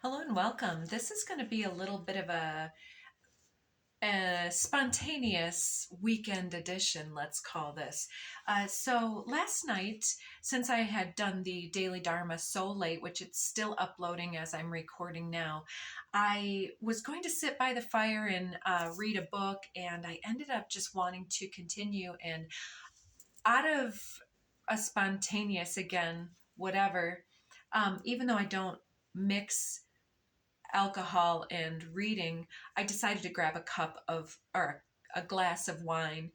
Hello and welcome. This is going to be a little bit of a spontaneous weekend edition, let's call this. So last night, since I had done the Daily Dharma so late, which it's still uploading as I'm recording now, I was going to sit by the fire and read a book, and I ended up just wanting to continue. And out of a spontaneous, again, whatever, even though I don't mix alcohol and reading, I decided to grab a cup of, or a glass of wine,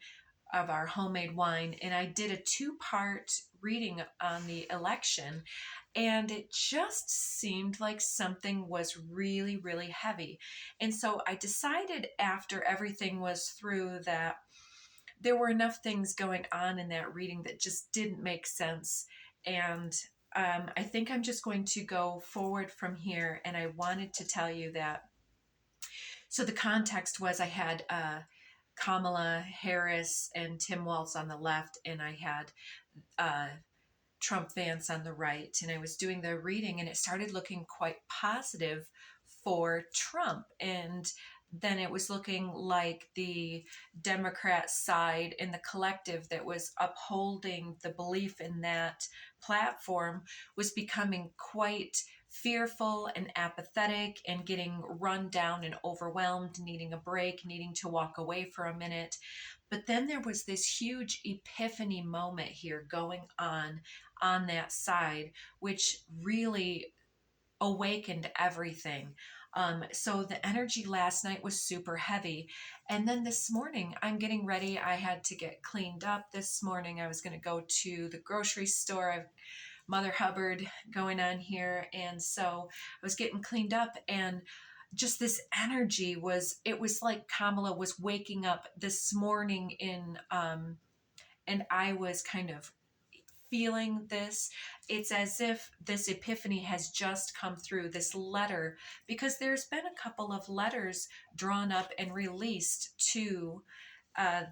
of our homemade wine, and I did a two-part reading on the election, and it just seemed like something was really, really heavy. And so I decided after everything was through that there were enough things going on in that reading that just didn't make sense. And I think I'm just going to go forward from here. And I wanted to tell you that. So the context was I had Kamala Harris and Tim Walz on the left, and I had Trump Vance on the right. And I was doing the reading, and it started looking quite positive for Trump. And then it was looking like the Democrat side and the collective that was upholding the belief in that platform was becoming quite fearful and apathetic and getting run down and overwhelmed, needing a break, needing to walk away for a minute. But then there was this huge epiphany moment here going on that side, which really awakened everything. So the energy last night was super heavy. And then this morning, I'm getting ready. I had to get cleaned up this morning. I was going to go to the grocery store. I've Mother Hubbard going on here. And so I was getting cleaned up, and just this energy it was like Kamala was waking up this morning and I was kind of feeling this. It's as if this epiphany has just come through, this letter, because there's been a couple of letters drawn up and released to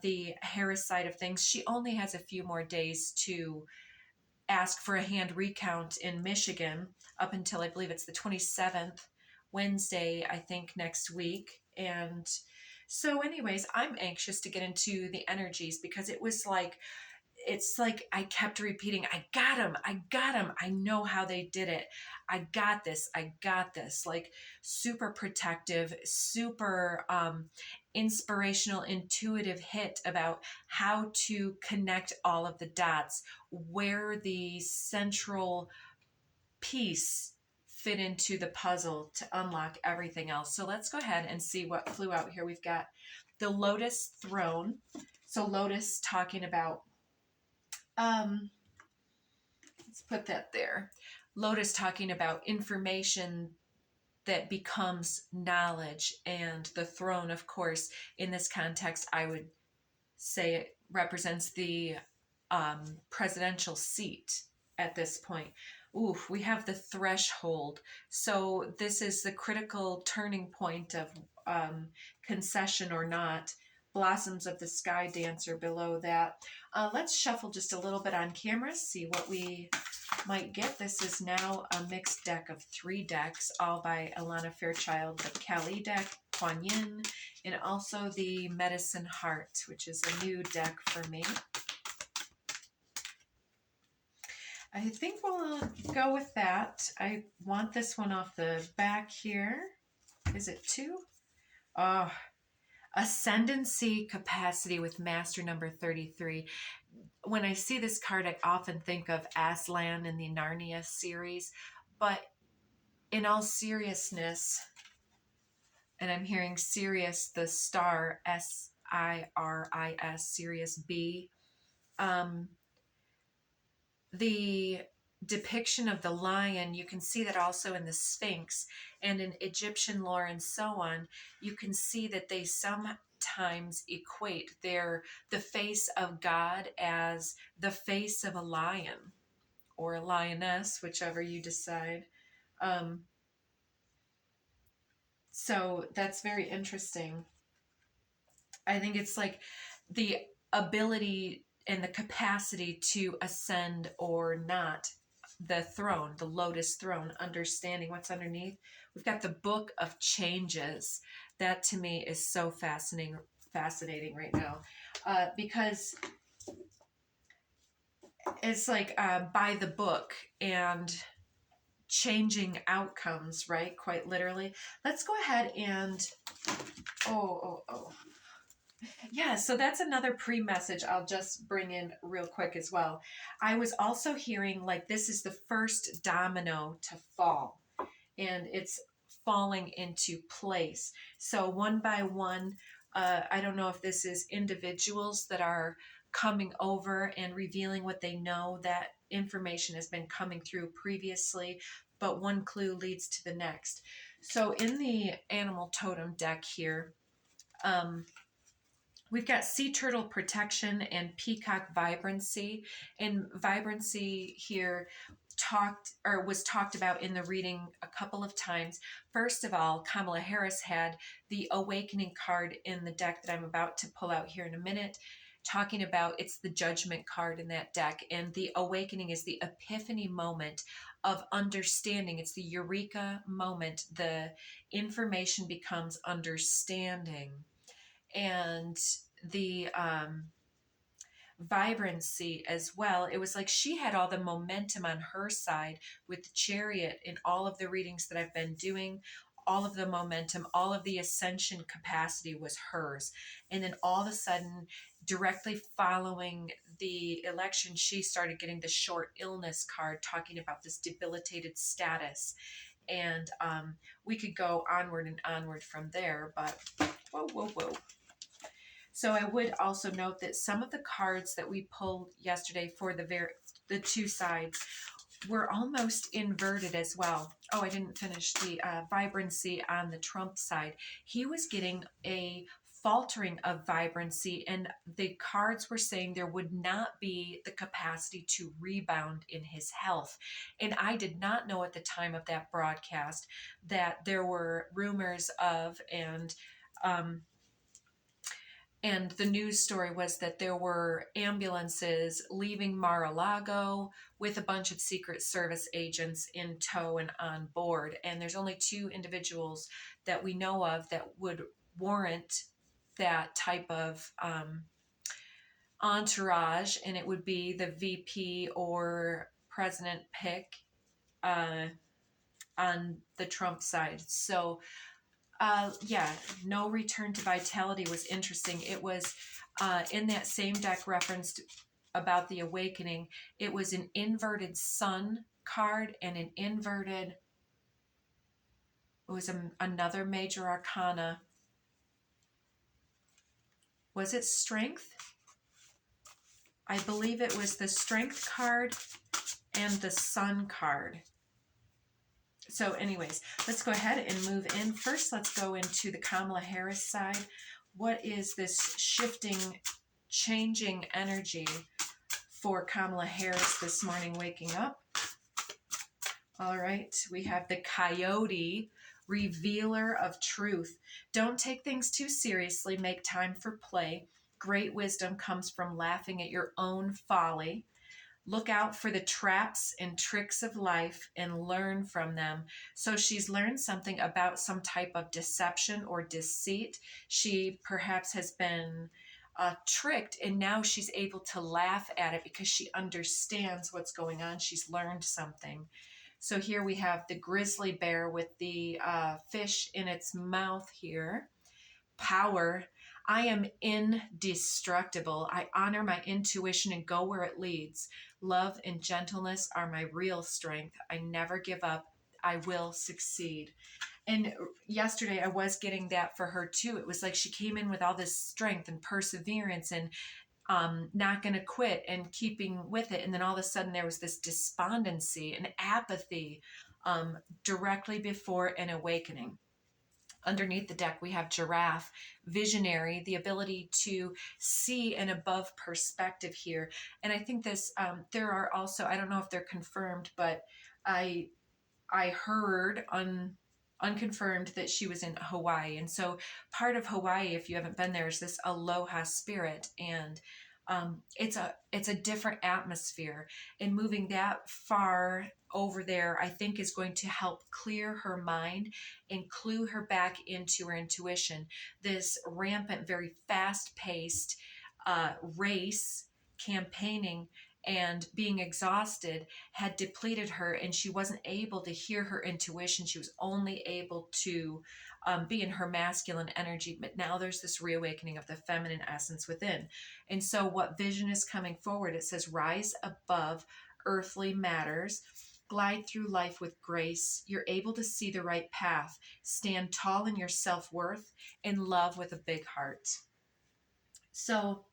the Harris side of things. She only has a few more days to ask for a hand recount in Michigan up until I believe it's the 27th, Wednesday, I think, next week. And so, anyways, I'm anxious to get into the energies because it's like I kept repeating, I got him. I got him. I know how they did it. I got this. I got this. Like super protective, super inspirational, intuitive hit about how to connect all of the dots, where the central piece fit into the puzzle to unlock everything else. So let's go ahead and see what flew out here. We've got the Lotus Throne. So Lotus talking about let's put that there. Lotus talking about information that becomes knowledge, and the throne, of course, in this context, I would say it represents the presidential seat at this point. Ooh, we have the threshold. So this is the critical turning point of concession or not. Blossoms of the Sky Dancer below that. Let's shuffle just a little bit on camera, see what we might get. This is now a mixed deck of 3 decks, all by Alana Fairchild, the Kali deck, Kuan Yin, and also the Medicine Heart, which is a new deck for me. I think we'll go with that. I want this one off the back here. Is it 2? Oh, Ascendancy Capacity with Master number 33. When I see this card, I often think of Aslan in the Narnia series, but in all seriousness, and I'm hearing Sirius, the star, Siris, Sirius B, the depiction of the lion, you can see that also in the Sphinx and in Egyptian lore and so on. You can see that they sometimes equate the face of God as the face of a lion or a lioness, whichever you decide. So that's very interesting. I think it's like the ability and the capacity to ascend or not, the throne, the lotus throne, understanding what's underneath. We've got the Book of Changes. That to me is so fascinating right now, because it's like by the book and changing outcomes, right? Quite literally. Let's go ahead and oh. Yeah, so that's another pre-message I'll just bring in real quick as well. I was also hearing like this is the first domino to fall, and it's falling into place. So one by one, I don't know if this is individuals that are coming over and revealing what they know. That information has been coming through previously, but one clue leads to the next. So in the animal totem deck here, we've got sea turtle protection and peacock vibrancy. And vibrancy here was talked about in the reading a couple of times. First of all, Kamala Harris had the awakening card in the deck that I'm about to pull out here in a minute, talking about it's the judgment card in that deck. And the awakening is the epiphany moment of understanding. It's the eureka moment. The information becomes understanding. And the vibrancy as well. It was like she had all the momentum on her side with the chariot in all of the readings that I've been doing. All of the momentum, all of the ascension capacity was hers. And then all of a sudden, directly following the election, she started getting the short illness card talking about this debilitated status. And we could go onward and onward from there, but whoa. So I would also note that some of the cards that we pulled yesterday for the two sides were almost inverted as well. Oh, I didn't finish the vibrancy on the Trump side. He was getting a faltering of vibrancy, and the cards were saying there would not be the capacity to rebound in his health. And I did not know at the time of that broadcast that there were rumors of, and the news story was that there were ambulances leaving Mar-a-Lago with a bunch of Secret Service agents in tow and on board. And there's only two individuals that we know of that would warrant that type of entourage, and it would be the VP or president pick on the Trump side. So no return to vitality was interesting. It was in that same deck referenced about the awakening. It was an inverted sun card and an inverted, it was another major arcana. Was it strength? I believe it was the strength card and the sun card. So anyways, let's go ahead and move in. First, let's go into the Kamala Harris side. What is this shifting, changing energy for Kamala Harris this morning waking up? All right, we have the Coyote, revealer of truth. Don't take things too seriously. Make time for play. Great wisdom comes from laughing at your own folly. Look out for the traps and tricks of life and learn from them. So she's learned something about some type of deception or deceit. She perhaps has been tricked, and now she's able to laugh at it because she understands what's going on. She's learned something. So here we have the grizzly bear with the fish in its mouth here. Power. I am indestructible. I honor my intuition and go where it leads. Love and gentleness are my real strength. I never give up. I will succeed. And yesterday I was getting that for her too. It was like she came in with all this strength and perseverance and not going to quit and keeping with it. And then all of a sudden there was this despondency and apathy directly before an awakening. Underneath the deck, we have giraffe, visionary, the ability to see an above perspective here. And I think this, there are also, I don't know if they're confirmed, but I heard unconfirmed that she was in Hawaii. And so part of Hawaii, if you haven't been there, is this aloha spirit. And It's a different atmosphere, and moving that far over there, I think, is going to help clear her mind and clue her back into her intuition. This rampant, very fast paced race, campaigning, and being exhausted had depleted her, and she wasn't able to hear her intuition. She was only able to be in her masculine energy. But now there's this reawakening of the feminine essence within. And so, what vision is coming forward? It says, rise above earthly matters. Glide through life with grace. You're able to see the right path. Stand tall in your self worth and love with a big heart. So,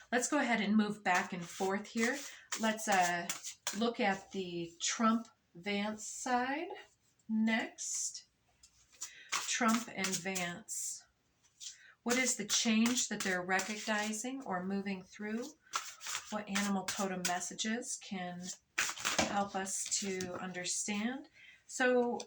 let's go ahead and move back and forth here. Let's look at the Trump Vance side next. Trump and Vance. What is the change that they're recognizing or moving through? What animal totem messages can help us to understand? So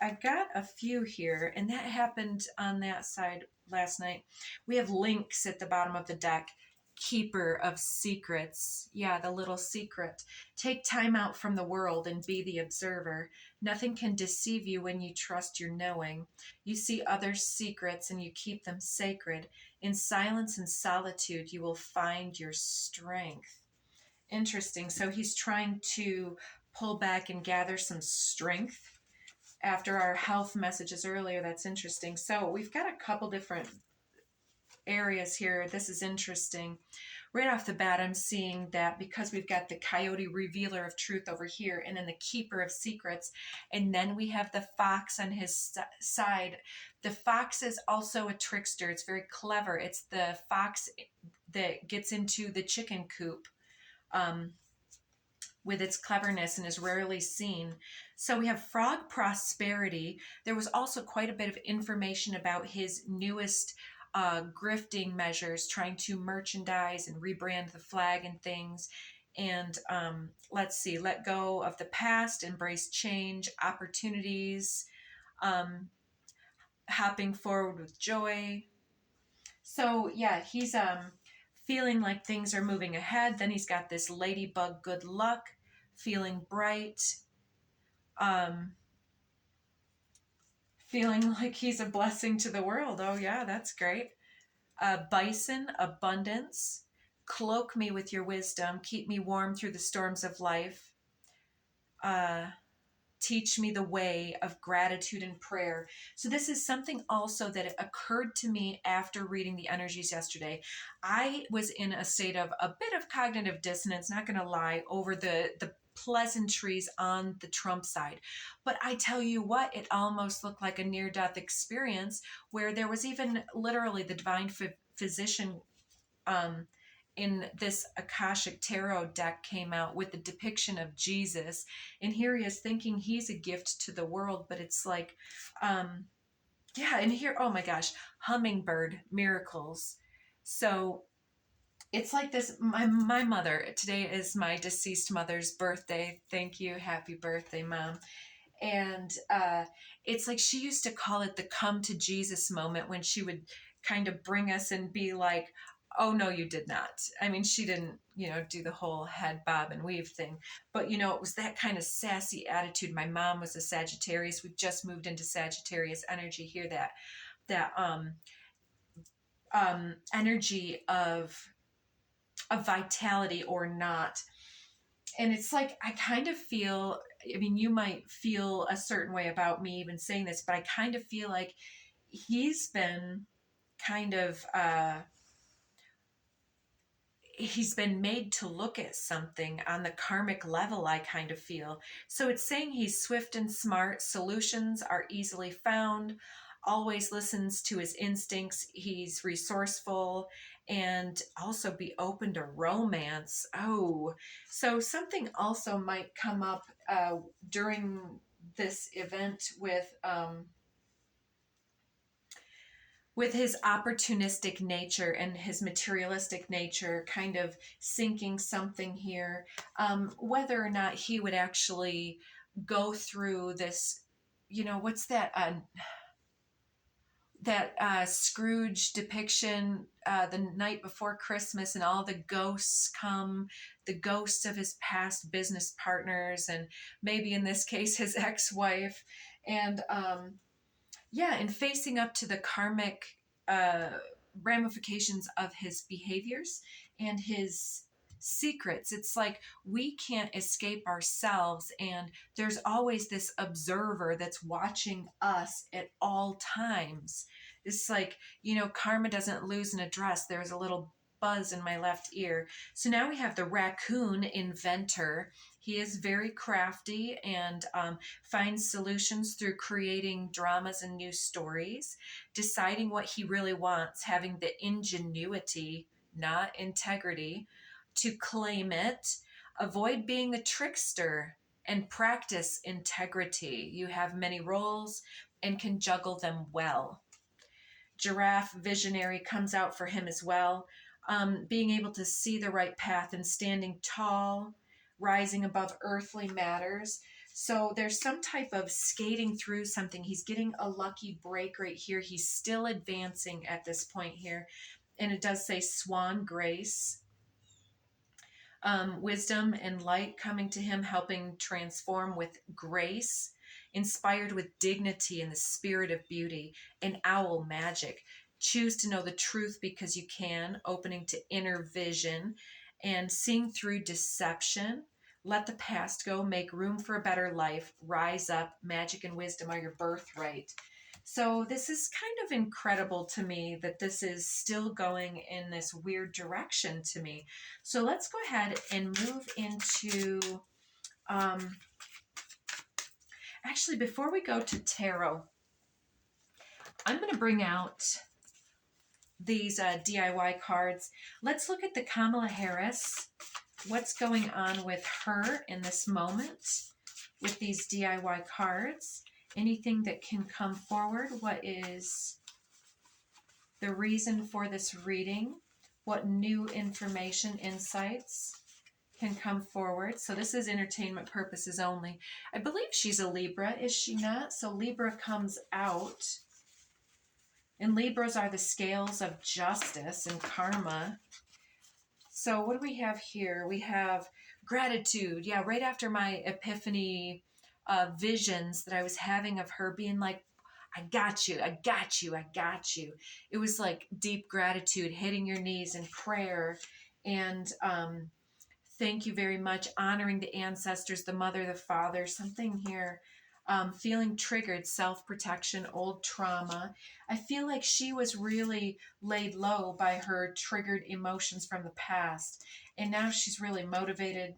I've got a few here, and that happened on that side last night. We have Lynx at the bottom of the deck. Keeper of secrets. Yeah, the little secret. Take time out from the world and be the observer. Nothing can deceive you when you trust your knowing. You see others' secrets and you keep them sacred. In silence and solitude, you will find your strength. Interesting. So he's trying to pull back and gather some strength after our health messages earlier. That's interesting. So we've got a couple different areas here. This is interesting. Right off the bat, I'm seeing that because we've got the coyote revealer of truth over here, and then the keeper of secrets, and then we have the fox on his side. The fox is also a trickster. It's very clever. It's the fox that gets into the chicken coop with its cleverness and is rarely seen. So we have Frog Prosperity. There was also quite a bit of information about his newest grifting measures, trying to merchandise and rebrand the flag and things. And let's see, let go of the past, embrace change, opportunities, hopping forward with joy. So yeah, he's feeling like things are moving ahead. Then he's got this ladybug good luck, feeling bright, feeling like he's a blessing to the world. Oh yeah, that's great. Bison, abundance. Cloak me with your wisdom. Keep me warm through the storms of life. Teach me the way of gratitude and prayer. So this is something also that occurred to me after reading the energies yesterday. I was in a state of a bit of cognitive dissonance, not going to lie, over the pleasantries on the Trump side. But I tell you what, it almost looked like a near-death experience where there was even literally the divine physician in this Akashic Tarot deck came out with the depiction of Jesus. And here he is thinking he's a gift to the world, but it's like, yeah, and here, oh my gosh, hummingbird miracles. So it's like this, my mother, today is my deceased mother's birthday. Thank you. Happy birthday, Mom. And it's like she used to call it the come to Jesus moment when she would kind of bring us and be like, oh, no, you did not. I mean, she didn't, do the whole head bob and weave thing. But, it was that kind of sassy attitude. My mom was a Sagittarius. We've just moved into Sagittarius energy here, that energy of vitality or not. And it's like, I kind of feel, I mean, you might feel a certain way about me even saying this, but I kind of feel like he's been kind of, he's been made to look at something on the karmic level, I kind of feel. So it's saying he's swift and smart, solutions are easily found, always listens to his instincts, he's resourceful, and also be open to romance. Oh, so something also might come up during this event with his opportunistic nature and his materialistic nature kind of sinking something here, whether or not he would actually go through this, what's that, that Scrooge depiction, the night before Christmas, and all the ghosts come, the ghosts of his past business partners, and maybe in this case his ex-wife, and yeah, and facing up to the karmic uh, ramifications of his behaviors and his secrets. It's like we can't escape ourselves, and there's always this observer that's watching us at all times. It's like, karma doesn't lose an address. There's a little buzz in my left ear. So now we have the raccoon inventor. He is very crafty and finds solutions through creating dramas and new stories, deciding what he really wants, having the ingenuity, not integrity, to claim it, avoid being the trickster, and practice integrity. You have many roles and can juggle them well. Giraffe visionary comes out for him as well. Being able to see the right path and standing tall, rising above earthly matters. So there's some type of skating through something. He's getting a lucky break right here. He's still advancing at this point here. And it does say Swan Grace. Wisdom and light coming to him, helping transform with grace, inspired with dignity and the spirit of beauty, and owl magic. Choose to know the truth because you can, opening to inner vision and seeing through deception. Let the past go, make room for a better life, rise up. Magic and wisdom are your birthright. So this is kind of incredible to me that this is still going in this weird direction to me. So let's go ahead and move into, actually, before we go to tarot, I'm going to bring out these DIY cards. Let's look at the Kamala Harris. What's going on with her in this moment with these DIY cards? Anything that can come forward? What is the reason for this reading? What new information, insights can come forward? So this is entertainment purposes only. I believe she's a Libra, is she not? So Libra comes out. And Libras are the scales of justice and karma. So what do we have here? We have gratitude. Yeah, right after my epiphany visions that I was having of her being like, I got you, I got you, I got you. It was like deep gratitude, hitting your knees in prayer, and thank you very much, honoring the ancestors, the mother, the father, something here. Feeling triggered, self-protection, old trauma. I feel like she was really laid low by her triggered emotions from the past, and now she's really motivated.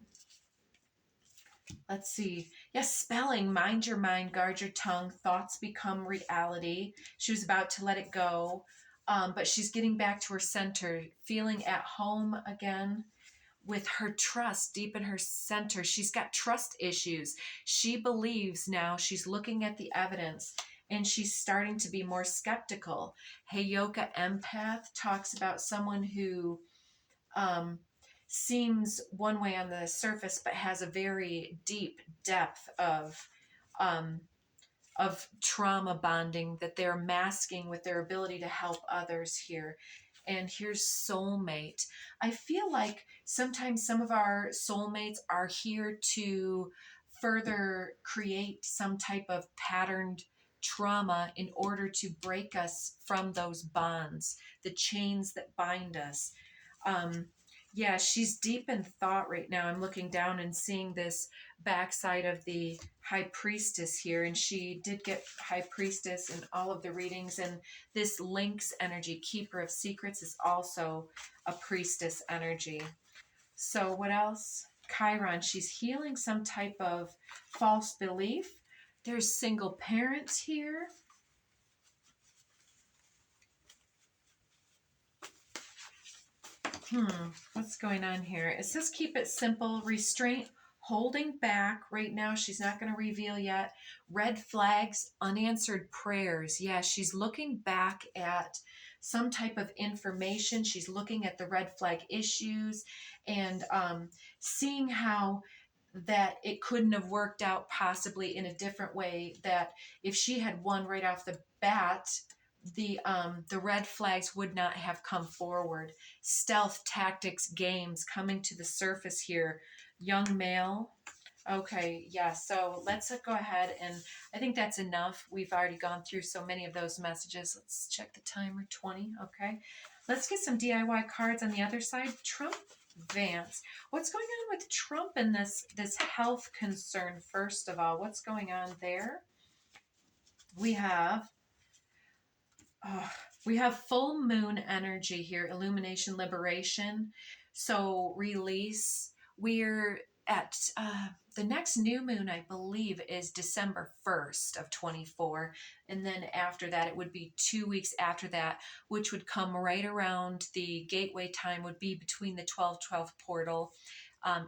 Let's see. Yes, spelling. Mind your mind, guard your tongue. Thoughts become reality. She was about to let it go, but she's getting back to her center, feeling at home again with her trust deep in her center. She's got trust issues. She believes now. She's looking at the evidence and she's starting to be more skeptical. Heyoka empath talks about someone who seems one way on the surface, but has a very deep depth of trauma bonding that they're masking with their ability to help others here. And here's soulmate. I feel like sometimes some of our soulmates are here to further create some type of patterned trauma in order to break us from those bonds, the chains that bind us. Yeah, she's deep in thought right now. I'm looking down and seeing this backside of the High Priestess here, and she did get High Priestess in all of the readings, and this Lynx energy, Keeper of Secrets, is also a Priestess energy. So what else? Chiron, she's healing some type of false belief. There's single parents here. What's going on here? It says keep it simple, restraint, holding back. Right now, she's not going to reveal yet. Red flags, unanswered prayers. Yeah, she's looking back at some type of information. She's looking at the red flag issues and seeing how that it couldn't have worked out possibly in a different way, that if she had won right off the bat, the red flags would not have come forward. Stealth tactics games coming to the surface here. Young male. Okay, yeah, so let's go ahead, and I think that's enough. We've already gone through so many of those messages. Let's check the timer, 20, okay. Let's get some DIY cards on the other side. Trump Vance. What's going on with Trump and this health concern, first of all? What's going on there? We have Oh, we have full moon energy here, illumination, liberation. So release. We're at the next new moon, I believe, is December 1st of 24. And then after that, it would be 2 weeks after that, which would come right around the gateway time, would be between the 12/12 portal.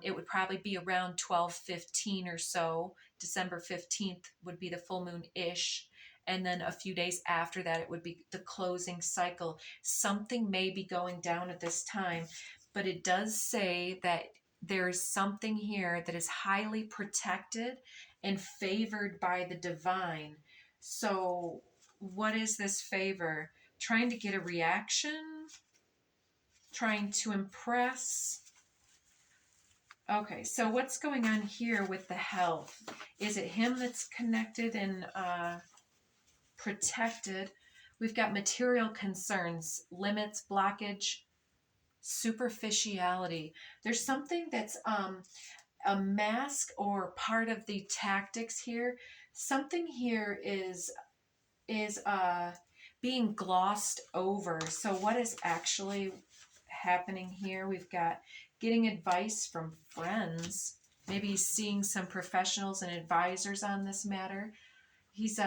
It would probably be around 12/15 or so. December 15th would be the full moon-ish, and then a few days after that it would be the closing cycle. Something may be going down at this time, but it does say that there's something here that is highly protected and favored by the divine. So what is this favor? Trying to get a reaction? Trying to impress? Okay, so what's going on here with the health? Is it him that's connected and protected? We've got material concerns, limits, blockage, superficiality. There's something that's a mask or part of the tactics here. Something here is being glossed over. So what is actually happening here? We've got getting advice from friends, maybe seeing some professionals and advisors on this matter. He's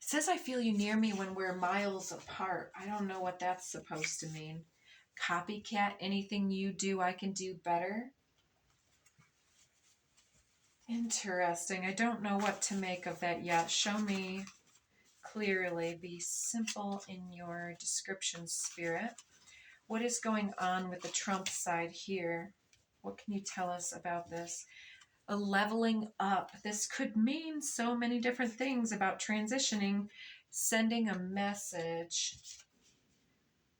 says, I feel you near me when we're miles apart. I don't know what that's supposed to mean. Copycat, anything you do, I can do better. Interesting. I don't know what to make of that yet. Show me clearly. Be simple in your description, Spirit. What is going on with the Trump side here? What can you tell us about this? A leveling up. This could mean so many different things about transitioning, sending a message,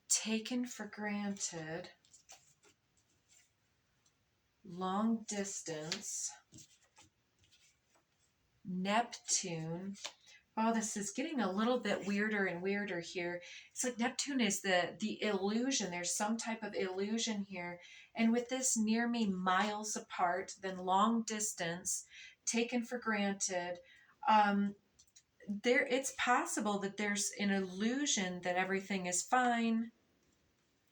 taken for granted, long distance, Neptune. Oh, this is getting a little bit weirder and weirder here. It's like Neptune is the illusion. There's some type of illusion here. And with this near me, miles apart, then long distance, taken for granted, it's possible that there's an illusion that everything is fine,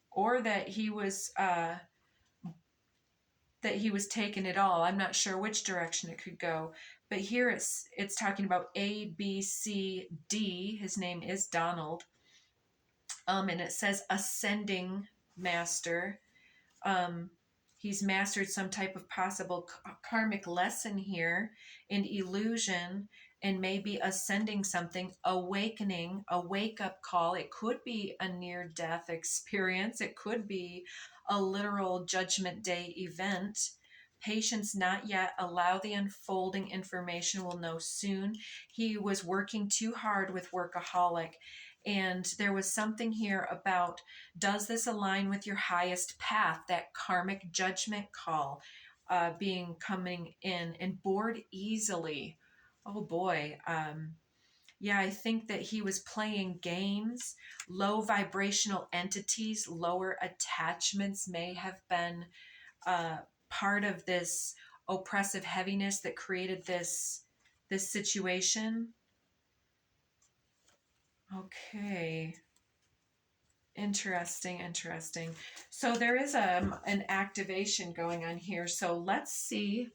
or that he was taken at all. I'm not sure which direction it could go. But here it's talking about A, B, C, D. His name is Donald. And it says ascending master. He's mastered some type of possible karmic lesson here in illusion, and maybe ascending something, awakening, a wake-up call. It could be a near-death experience. It could be a literal judgment day event. Patience not yet. Allow the unfolding information. We'll know soon. He was working too hard with workaholic. And there was something here about, does this align with your highest path? That karmic judgment call coming in, and bored easily. Oh boy. Yeah, I think that he was playing games. Low vibrational entities, lower attachments may have been part of this oppressive heaviness that created this situation. Okay. Interesting. So there is an activation going on here. So let's see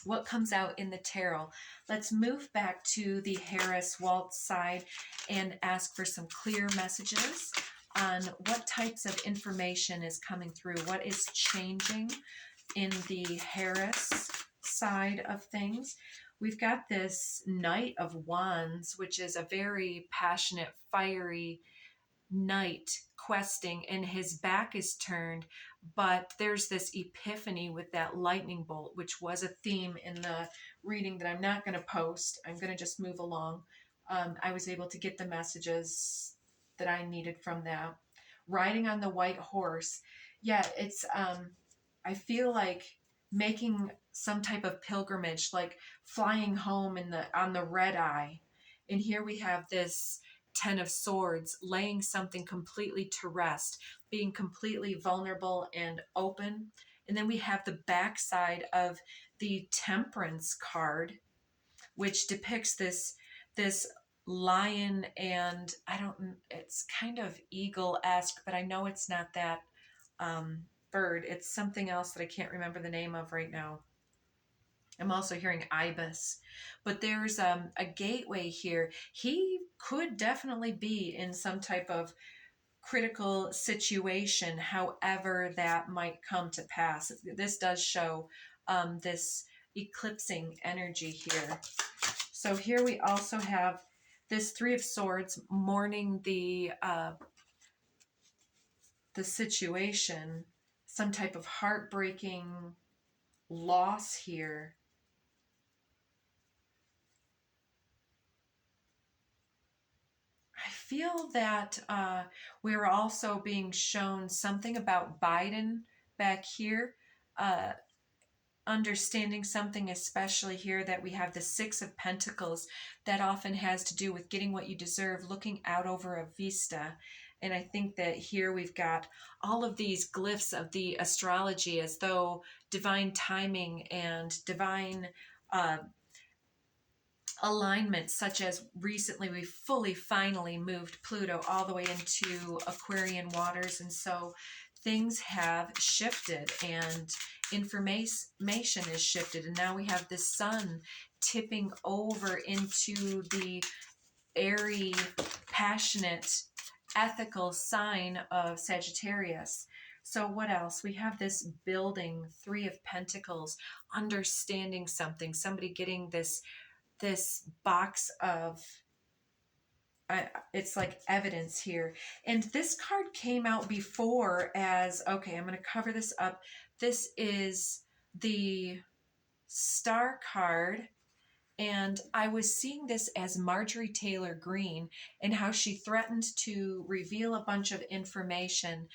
what comes out in the tarot. Let's move back to the Harris Waltz side and ask for some clear messages on what types of information is coming through, what is changing in the Harris side of things. We've got this Knight of Wands, which is a very passionate, fiery knight questing, and his back is turned, but there's this epiphany with that lightning bolt, which was a theme in the reading that I'm not going to post. I'm going to just move along. I was able to get the messages that I needed from that. Riding on the white horse. Yeah, it's I feel like making some type of pilgrimage, like flying home in the on the red eye. And here we have this Ten of Swords laying something completely to rest, being completely vulnerable and open. And then we have the backside of the Temperance card, which depicts this lion, and I don't, it's kind of eagle-esque, but I know it's not that bird. It's something else that I can't remember the name of right now. I'm also hearing ibis, but there's a gateway here. He could definitely be in some type of critical situation, however that might come to pass. This does show this eclipsing energy here. So here we also have this Three of Swords mourning the situation, some type of heartbreaking loss here. I feel that we're also being shown something about Biden back here. Uh, Understanding something, especially here that we have the Six of Pentacles, that often has to do with getting what you deserve, looking out over a vista. And I think that here we've got all of these glyphs of the astrology, as though divine timing and divine uh, alignments, such as recently we finally moved Pluto all the way into Aquarian waters. And so things have shifted and information is shifted. And now we have the sun tipping over into the airy, passionate, ethical sign of Sagittarius. So what else? We have this building, Three of Pentacles, understanding something, somebody getting this box of it's like evidence here. And this card came out before as, okay, I'm going to cover this up. This is the Star card, and I was seeing this as Marjorie Taylor Greene and how she threatened to reveal a bunch of information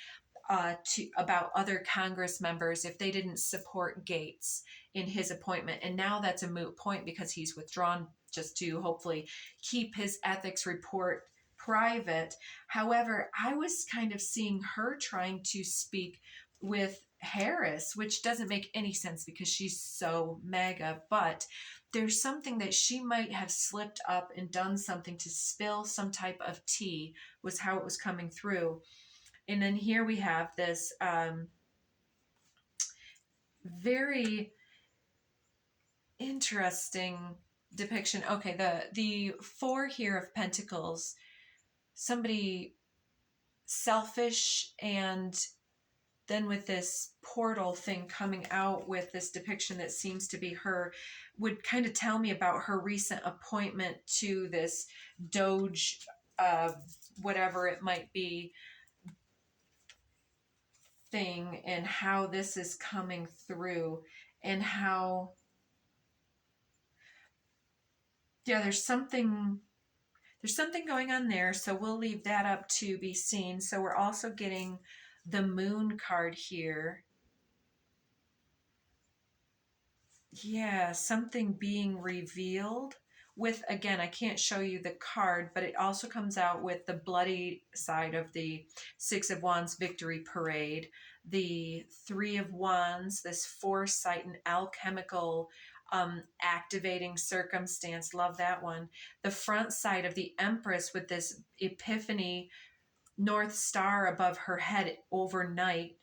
about other Congress members if they didn't support Gates in his appointment. And now that's a moot point because he's withdrawn, just to hopefully keep his ethics report private. However, I was kind of seeing her trying to speak with Harris, which doesn't make any sense because she's so mega, but there's something that she might have slipped up and done something to spill some type of tea, was how it was coming through. And then here we have this very interesting depiction. Okay, the Four here of Pentacles, somebody selfish, and then with this portal thing coming out with this depiction that seems to be her, would kind of tell me about her recent appointment to this Doge, whatever it might be, thing, and how this is coming through, and how, yeah, there's something going on there. So we'll leave that up to be seen. So we're also getting the Moon card here. Yeah, something being revealed with, again, I can't show you the card, but it also comes out with the bloody side of the Six of Wands victory parade, the Three of Wands, this foresight and alchemical activating circumstance. Love that one. The front side of the Empress with this epiphany North Star above her head overnight.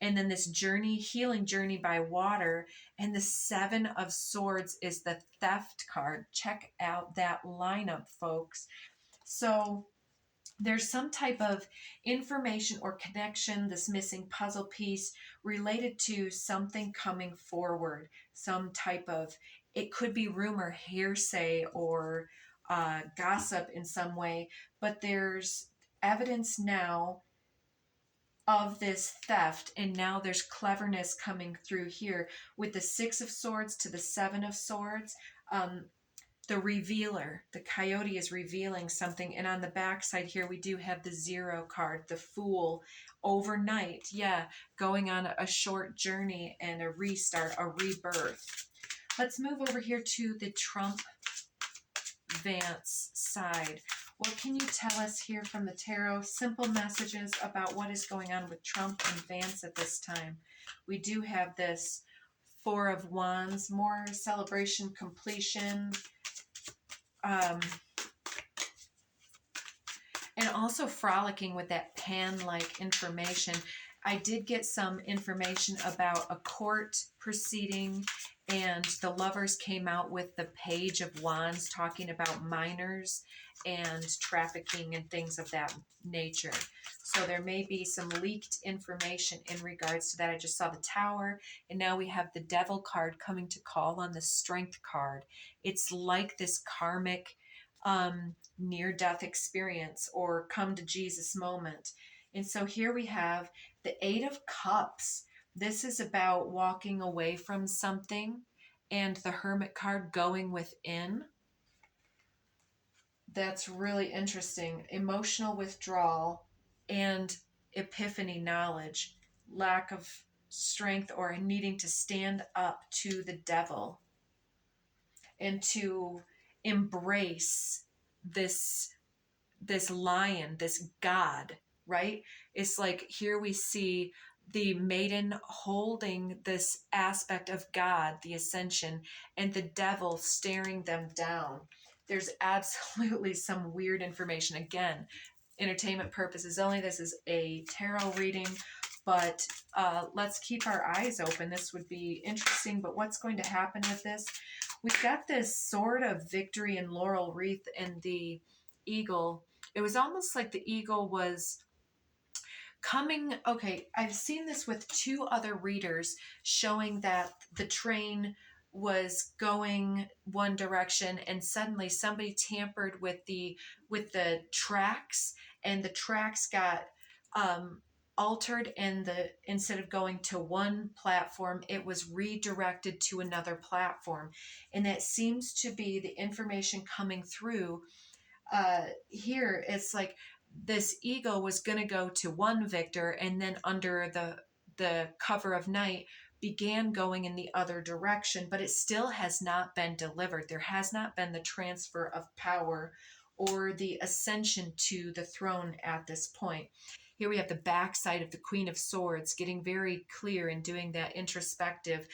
And then this journey, healing journey by water. And the Seven of Swords is the theft card. Check out that lineup, folks. So there's some type of information or connection, this missing puzzle piece related to something coming forward, some type of, it could be rumor, hearsay, or gossip in some way, but there's evidence now of this theft, and now there's cleverness coming through here with the Six of Swords to the Seven of Swords. the revealer. The coyote is revealing something. And on the back side here, we do have the 0 card, the fool. Overnight, yeah, going on a short journey and a restart, a rebirth. Let's move over here to the Trump Vance side. What can you tell us here from the tarot? Simple messages about what is going on with Trump and Vance at this time. We do have this 4 of Wands, more celebration, completion, and also frolicking with that pan-like information. I did get some information about a court proceeding, and the lovers came out with the Page of Wands talking about minors and trafficking and things of that nature. So there may be some leaked information in regards to that. I just saw the Tower, and now we have the Devil card coming to call on the Strength card. It's like this karmic near-death experience or come to Jesus moment. And so here we have the 8 of Cups. This is about walking away from something, and the Hermit card going within. That's really interesting. Emotional withdrawal and epiphany knowledge, lack of strength or needing to stand up to the devil and to embrace this lion, this god, right? It's like here we see the maiden holding this aspect of God, the ascension, and the devil staring them down. There's absolutely some weird information. Again, entertainment purposes only. This is a tarot reading, but let's keep our eyes open. This would be interesting, but what's going to happen with this? We've got this sword of victory and laurel wreath and the eagle. It was almost like the eagle was coming. Okay, I've seen this with 2 other readers showing that the train was going one direction and suddenly somebody tampered with the tracks, and the tracks got altered, and instead of going to one platform, it was redirected to another platform. And that seems to be the information coming through here. It's like this eagle was going to go to one victor, and then under the cover of night began going in the other direction, but it still has not been delivered. There has not been the transfer of power or the ascension to the throne at this point. Here we have the backside of the Queen of Swords getting very clear and doing that introspective,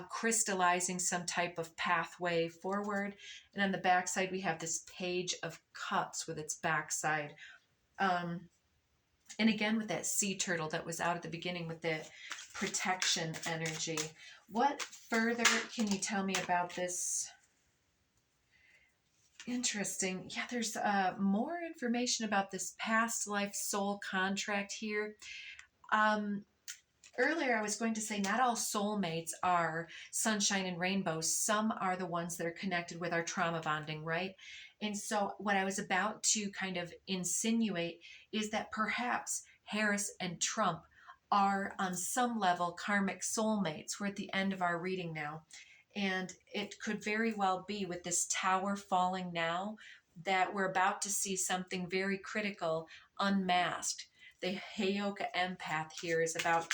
crystallizing some type of pathway forward. And on the backside, we have this Page of Cups with its backside. And again, with that sea turtle that was out at the beginning with the protection energy. What further can you tell me about this? Interesting. Yeah, there's more information about this past life soul contract here. Earlier, I was going to say not all soulmates are sunshine and rainbows. Some are the ones that are connected with our trauma bonding, right? And so what I was about to kind of insinuate is that perhaps Harris and Trump are on some level karmic soulmates. We're at the end of our reading now. And it could very well be with this tower falling now that we're about to see something very critical unmasked. The Heyoka empath here is about